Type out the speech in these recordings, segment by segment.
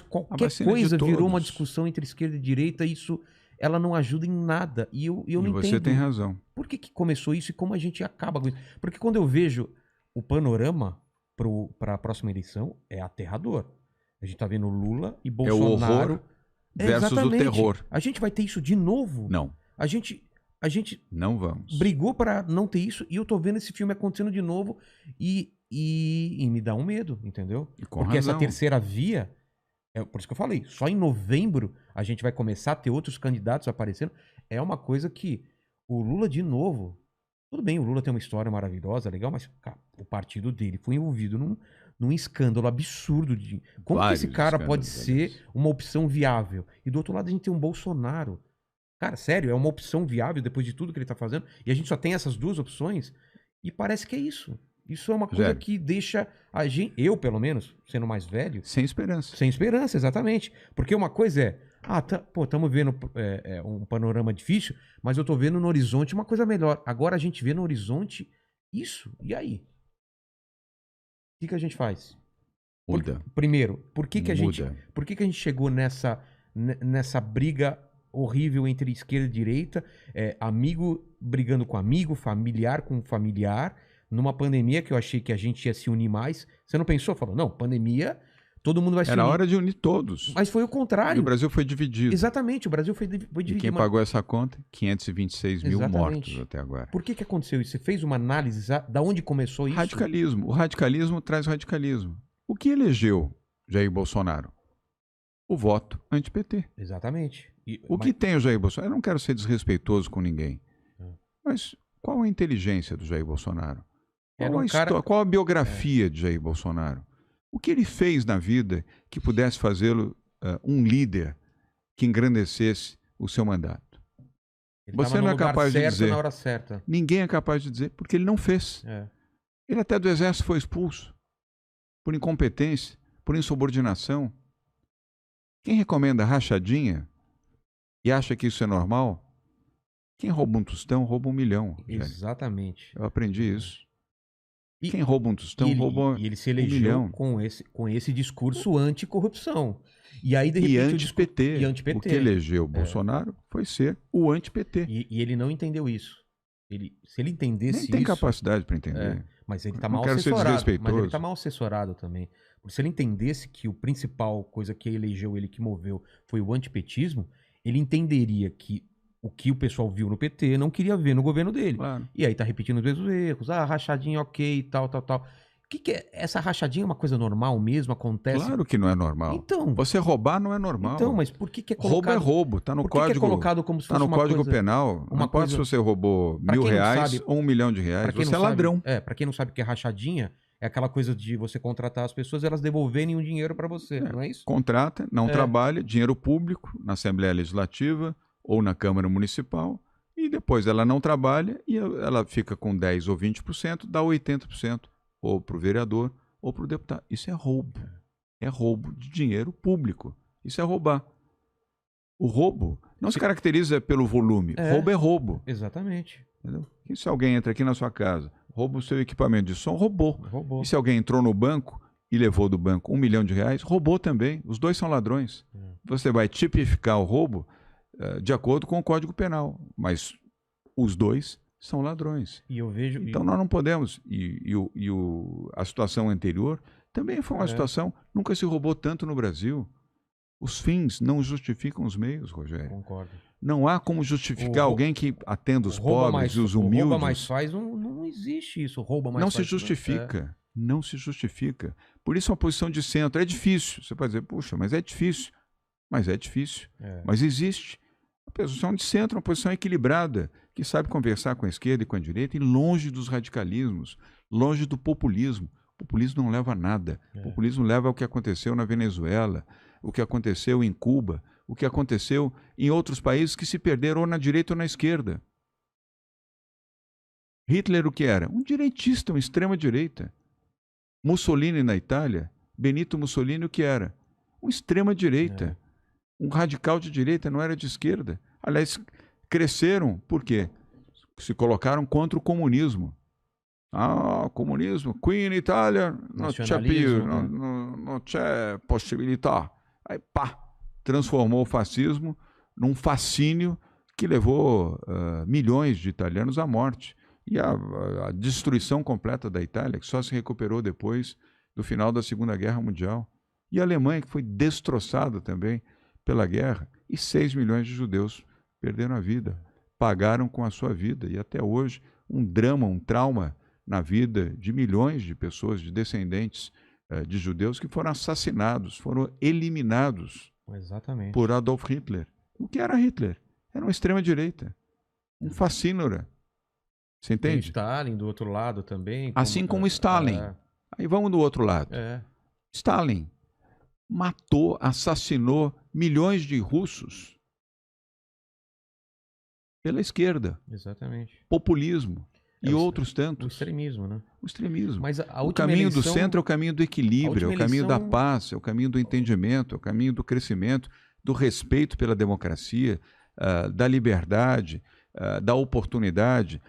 qualquer coisa virou uma discussão entre esquerda e direita, isso ela não ajuda em nada. E eu não entendo. Você tem razão. Por que começou isso e como a gente acaba com isso? Porque quando eu vejo o panorama para a próxima eleição, é aterrador. A gente tá vendo Lula e Bolsonaro. É o horror versus o terror. A gente vai ter isso de novo? Não. A gente não vamos. Brigou para não ter isso e eu tô vendo esse filme acontecendo de novo e me dá um medo, entendeu? E com Porque razão. essa terceira via, por isso que eu falei, só em novembro a gente vai começar a ter outros candidatos aparecendo. É uma coisa que o Lula de novo, tudo bem, o Lula tem uma história maravilhosa, legal, mas cara, o partido dele foi envolvido num escândalo absurdo de como que esse cara pode ser uma opção viável? E do outro lado a gente tem um Bolsonaro. Cara, sério, é uma opção viável depois de tudo que ele tá fazendo? E a gente só tem essas duas opções? E parece que é isso. Isso é uma coisa que deixa a gente, eu pelo menos, sendo mais velho... Sem esperança. Sem esperança, exatamente. Porque uma coisa é, estamos vendo um panorama difícil, mas eu tô vendo no horizonte uma coisa melhor. Agora a gente vê no horizonte isso, e aí? O que a gente faz? Muda. Primeiro, por que a gente chegou nessa briga horrível entre esquerda e direita, amigo brigando com amigo, familiar com familiar, numa pandemia que eu achei que a gente ia se unir mais. Você não pensou? Falou, não, pandemia, todo mundo vai se unir. Era hora de unir todos. Mas foi o contrário. E o Brasil foi dividido. Exatamente, o Brasil foi dividido. E quem pagou essa conta? 526 mil mortos até agora. Por que aconteceu isso? Você fez uma análise da onde começou isso? Radicalismo. O radicalismo traz radicalismo. O que elegeu Jair Bolsonaro? O voto anti-PT. Exatamente. Que tem o Jair Bolsonaro? Eu não quero ser desrespeitoso com ninguém. Mas qual a inteligência do Jair Bolsonaro? Qual a biografia de Jair Bolsonaro? O que ele fez na vida que pudesse fazê-lo um líder que engrandecesse o seu mandato? Você não é capaz de dizer. Na hora certa. Ninguém é capaz de dizer, porque ele não fez. Ele até do exército foi expulso. Por incompetência, por insubordinação. Quem recomenda rachadinha e acha que isso é normal, quem rouba um tostão, rouba 1 milhão. Exatamente. Eu aprendi isso. Quem rouba um tostão, rouba 1 milhão. E ele se elegeu com esse discurso anticorrupção. E aí, de repente, e anti-PT. O que elegeu o Bolsonaro foi ser o anti-PT. E ele não entendeu isso. Se ele entendesse isso... Nem tem capacidade para entender. Mas ele está mal assessorado. Mas ele está mal assessorado também. Porque se ele entendesse que o principal coisa que elegeu ele, que moveu, foi o antipetismo, ele entenderia que o que o pessoal viu no PT não queria ver no governo dele. Claro. E aí tá repetindo os mesmos erros. Rachadinha ok, tal. O que é? Essa rachadinha é uma coisa normal mesmo? Acontece? Claro que não é normal. Então, você roubar não é normal. Então, mas por que é colocado... Roubo é roubo. Tá no código. Que é colocado como se fosse no Código Penal. Não importa se você roubou R$1.000 ou R$1 milhão. Você é ladrão. Pra quem não sabe o que é rachadinha, é aquela coisa de você contratar as pessoas e elas devolverem um dinheiro para você, não é isso? Contrata, não trabalha, dinheiro público na Assembleia Legislativa ou na Câmara Municipal, e depois ela não trabalha e ela fica com 10% ou 20%, dá 80% ou para o vereador ou para o deputado. Isso é roubo. É roubo de dinheiro público. Isso é roubar. O roubo não se caracteriza pelo volume. Roubo é roubo. Exatamente. Entendeu? E se alguém entra aqui na sua casa, rouba o seu equipamento de som, roubou. E se alguém entrou no banco e levou do banco R$1 milhão, roubou também. Os dois são ladrões. Você vai tipificar o roubo de acordo com o Código Penal. Mas os dois são ladrões. E eu vejo... Então nós não podemos... a situação anterior também foi uma situação... Nunca se roubou tanto no Brasil. Os fins não justificam os meios, Rogério. Concordo. Não há como justificar alguém que atenda os pobres e os humildes. Rouba mais faz, não existe isso. Rouba mais não faz. Se justifica. Não se justifica. Por isso, uma posição de centro é difícil. Você pode dizer, puxa, mas é difícil. Mas é difícil. Mas existe. A posição de centro é uma posição equilibrada, que sabe conversar com a esquerda e com a direita, e longe dos radicalismos, longe do populismo. O populismo não leva a nada. O populismo leva ao que aconteceu na Venezuela, o que aconteceu em Cuba, o que aconteceu em outros países que se perderam ou na direita ou na esquerda. Hitler o que era? Um direitista, uma extrema-direita. Mussolini na Itália, Benito Mussolini o que era? Um extrema-direita. Um radical de direita, não era de esquerda. Aliás, cresceram, por quê? Se colocaram contra o comunismo. Comunismo, qui in Italia non c'è possibilità. Aí, pá, transformou o fascismo num fascínio que levou milhões de italianos à morte. E a destruição completa da Itália, que só se recuperou depois do final da Segunda Guerra Mundial. E a Alemanha, que foi destroçada também pela guerra. E 6 milhões de judeus perderam a vida, pagaram com a sua vida. E até hoje, um drama, um trauma na vida de milhões de pessoas, de descendentes de judeus que foram assassinados, foram eliminados por Adolf Hitler. O que era Hitler? Era uma extrema-direita, um fascínora. Você entende? Tem Stalin do outro lado também. Assim como Stalin. Aí vamos do outro lado. Stalin matou, assassinou milhões de russos pela esquerda. Exatamente. Populismo. E outros tantos. O extremismo, né? O extremismo. Mas o caminho do centro é o caminho do equilíbrio, é o caminho da paz, é o caminho do entendimento, é o caminho do crescimento, do respeito pela democracia, da liberdade, da oportunidade,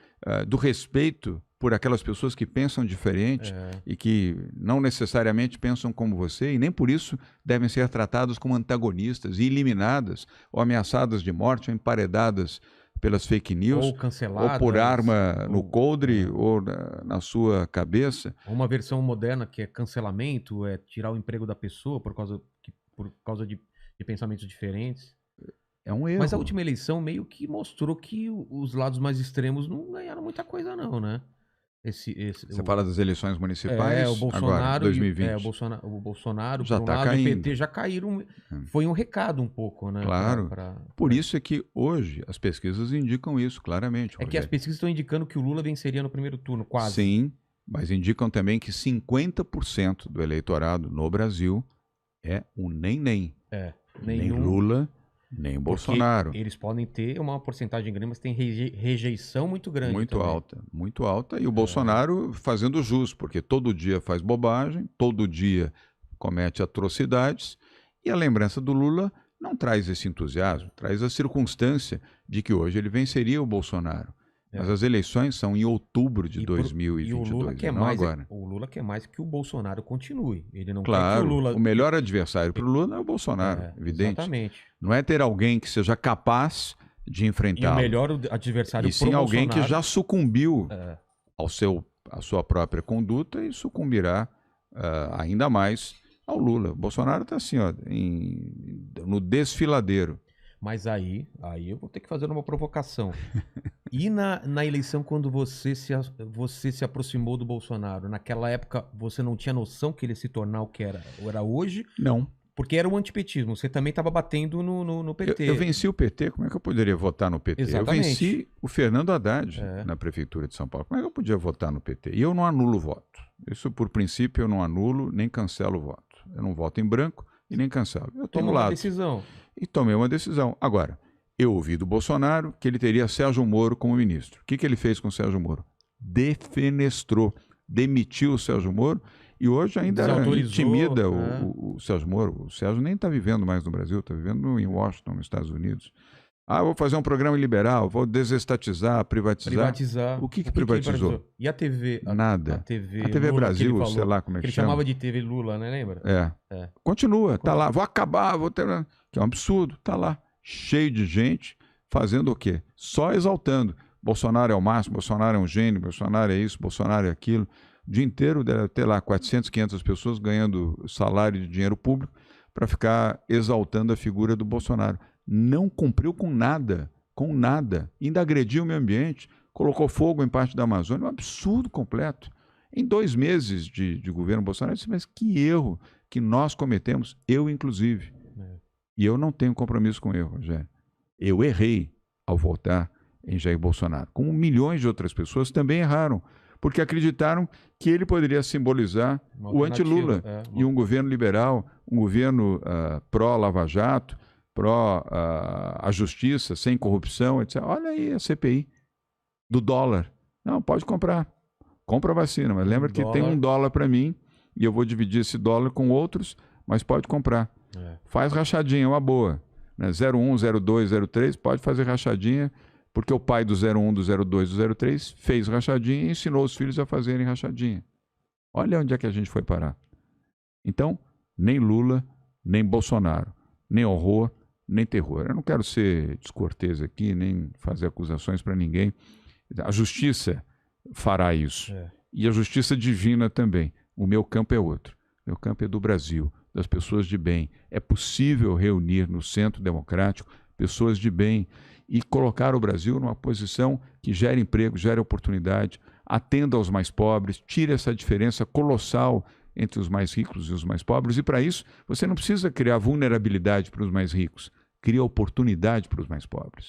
do respeito por aquelas pessoas que pensam diferente e que não necessariamente pensam como você e nem por isso devem ser tratadas como antagonistas e eliminadas ou ameaçadas de morte ou emparedadas pelas fake news, ou canceladas, ou por arma no coldre, ou na sua cabeça. Uma versão moderna que é cancelamento, é tirar o emprego da pessoa por causa de pensamentos diferentes. É um erro. Mas a última eleição meio que mostrou que os lados mais extremos não ganharam muita coisa não, né? Você fala das eleições municipais o Bolsonaro, agora, 2020. O Bolsonaro já está caindo. E o PT já caíram. Foi um recado um pouco, né? Claro. Por isso é que hoje as pesquisas indicam isso claramente. É que as pesquisas estão indicando que o Lula venceria no primeiro turno, quase. Sim, mas indicam também que 50% do eleitorado no Brasil é um nem. Nem Lula, nem Bolsonaro. Eles podem ter uma porcentagem grande, mas tem rejeição muito grande. Muito alta. E o Bolsonaro fazendo jus, porque todo dia faz bobagem, todo dia comete atrocidades. E a lembrança do Lula não traz esse entusiasmo, traz a circunstância de que hoje ele venceria o Bolsonaro. Mas as eleições são em outubro de 2022, e o Lula quer não mais, agora. O Lula quer mais que o Bolsonaro continue. Ele não claro, quer que o Lula... o melhor adversário para o Lula é o Bolsonaro, evidente. Exatamente. Não é ter alguém que seja capaz de enfrentá-lo. E o melhor adversário e sim alguém que já sucumbiu à sua própria conduta e sucumbirá ainda mais ao Lula. O Bolsonaro está assim, ó, no desfiladeiro. Mas aí eu vou ter que fazer uma provocação. E na eleição, quando você se aproximou do Bolsonaro, naquela época você não tinha noção que ele ia se tornar o que era hoje? Não. Porque era o antipetismo. Você também estava batendo no PT. Eu venci o PT, como é que eu poderia votar no PT? Exatamente. Eu venci o Fernando Haddad na Prefeitura de São Paulo. Como é que eu podia votar no PT? E eu não anulo o voto. Isso, por princípio, eu não anulo nem cancelo o voto. Eu não voto em branco e nem cancelo. Eu tenho lado. Decisão. E tomei uma decisão. Agora, eu ouvi do Bolsonaro que ele teria Sérgio Moro como ministro. O que ele fez com o Sérgio Moro? Defenestrou, demitiu o Sérgio Moro e hoje ainda intimida o Sérgio Moro. O Sérgio nem está vivendo mais no Brasil, está vivendo em Washington, nos Estados Unidos. Ah, vou fazer um programa liberal, vou desestatizar, privatizar. O que privatizou? E a TV? Nada. A TV Lula, Brasil, sei lá como é que ele chama. Chamava de TV Lula, né? Lembra? Continua, tá lá. Vou acabar, vou ter... Que é um absurdo, tá lá. Cheio de gente fazendo o quê? Só exaltando. Bolsonaro é o máximo, Bolsonaro é um gênio, Bolsonaro é isso, Bolsonaro é aquilo. O dia inteiro deve ter lá 400, 500 pessoas ganhando salário de dinheiro público para ficar exaltando a figura do Bolsonaro. Não cumpriu com nada, ainda agrediu o meio ambiente, colocou fogo em parte da Amazônia, um absurdo completo. Em 2 meses de governo Bolsonaro, eu disse, mas que erro que nós cometemos, eu inclusive. E eu não tenho compromisso com erro, Rogério. Eu errei ao votar em Jair Bolsonaro, como milhões de outras pessoas também erraram, porque acreditaram que ele poderia simbolizar o anti-Lula e um governo liberal, um governo pró-Lava Jato, pró a justiça, sem corrupção, etc. Olha aí a CPI do dólar. Não, pode comprar. Compra a vacina, mas lembra que tem $1 para mim e eu vou dividir esse dólar com outros, mas pode comprar. Faz rachadinha, uma boa. Né? 01, 02, 03, pode fazer rachadinha, porque o pai do 01, do 02, do 03 fez rachadinha e ensinou os filhos a fazerem rachadinha. Olha onde é que a gente foi parar. Então, nem Lula, nem Bolsonaro, nem horror, nem terror. Eu não quero ser descortês aqui, nem fazer acusações para ninguém. A justiça fará isso. E a justiça divina também. O meu campo é outro. O meu campo é do Brasil, das pessoas de bem. É possível reunir no centro democrático pessoas de bem e colocar o Brasil numa posição que gere emprego, gere oportunidade, atenda aos mais pobres, tire essa diferença colossal entre os mais ricos e os mais pobres. E para isso, você não precisa criar vulnerabilidade para os mais ricos, cria oportunidade para os mais pobres.